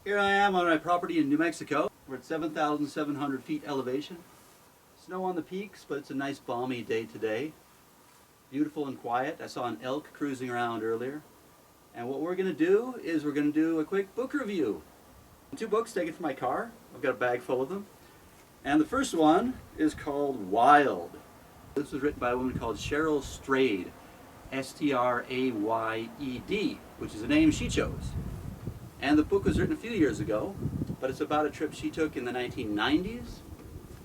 Here I am on my property in New Mexico. We're at 7,700 feet elevation. Snow on the peaks, but it's a nice balmy day today. Beautiful and quiet. I saw an elk cruising around earlier. And what we're going to do is we're going to do a quick book review. 2 books taken from my car. I've got a bag full of them. And the first one is called Wild. This was written by a woman called Cheryl Strayed. S-T-R-A-Y-E-D, which is a name she chose. And the book was written a few years ago, but it's about a trip she took in the 1990s.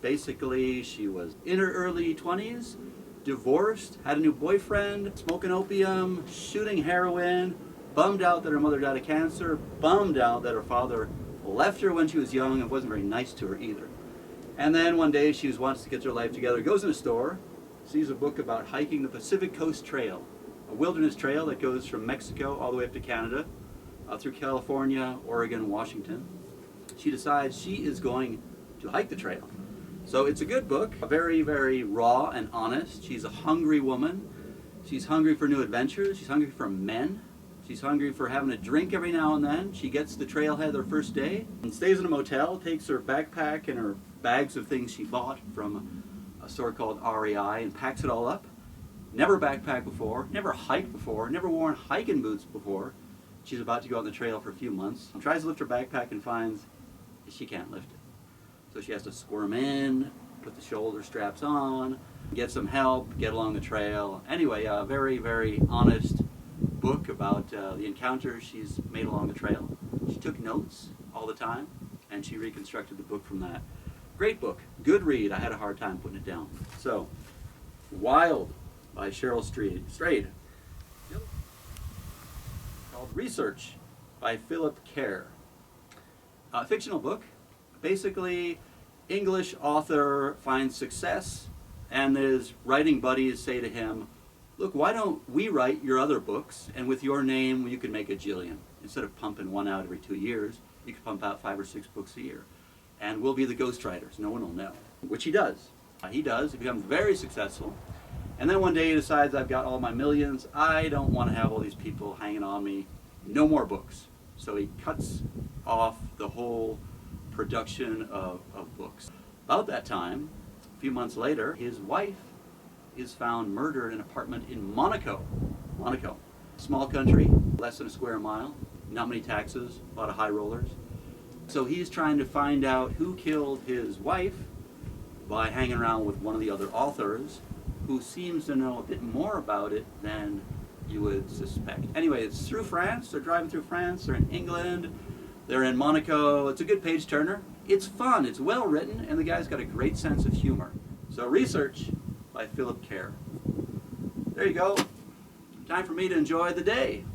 Basically, she was in her early 20s, divorced, had a new boyfriend, smoking opium, shooting heroin, bummed out that her mother died of cancer, bummed out that her father left her when she was young and wasn't very nice to her either. And then one day she wants to get her life together, goes in a store, sees a book about hiking the Pacific Coast Trail, a wilderness trail that goes from Mexico all the way up to Canada, through California, Oregon, Washington. She decides she is going to hike the trail. So it's a good book, very, very raw and honest. She's a hungry woman. She's hungry for new adventures. She's hungry for men. She's hungry for having a drink every now and then. She gets to the trailhead her first day and stays in a motel, takes her backpack and her bags of things she bought from a store called REI and packs it all up. Never backpacked before, never hiked before, never worn hiking boots before. She's about to go on the trail for a few months. Tries to lift her backpack and finds she can't lift it. So she has to squirm in, put the shoulder straps on, get some help, get along the trail. Anyway, a very, very honest book about the encounters she's made along the trail. She took notes all the time, and she reconstructed the book from that. Great book, good read. I had a hard time putting it down. So, Wild by Cheryl Strayed. Called Research by Philip Kerr. A fictional book. Basically, English author finds success and his writing buddies say to him, look, why don't we write your other books, and with your name you can make a jillion. Instead of pumping one out every 2 years, you can pump out 5 or 6 books a year. And we'll be the ghostwriters. No one will know. Which he does. He becomes very successful. And then one day he decides, I've got all my millions. I don't want to have all these people hanging on me. No more books. So he cuts off the whole production of books. About that time, a few months later, his wife is found murdered in an apartment in Monaco. Monaco. Small country, less than a square mile, not many taxes, a lot of high rollers. So he's trying to find out who killed his wife by hanging around with one of the other authors who seems to know a bit more about it than you would suspect. Anyway, it's through France. They're driving through France. They're in England. They're in Monaco. It's a good page turner. It's fun. It's well written, and the guy's got a great sense of humor. So Research by Philip Kerr. There you go. Time for me to enjoy the day.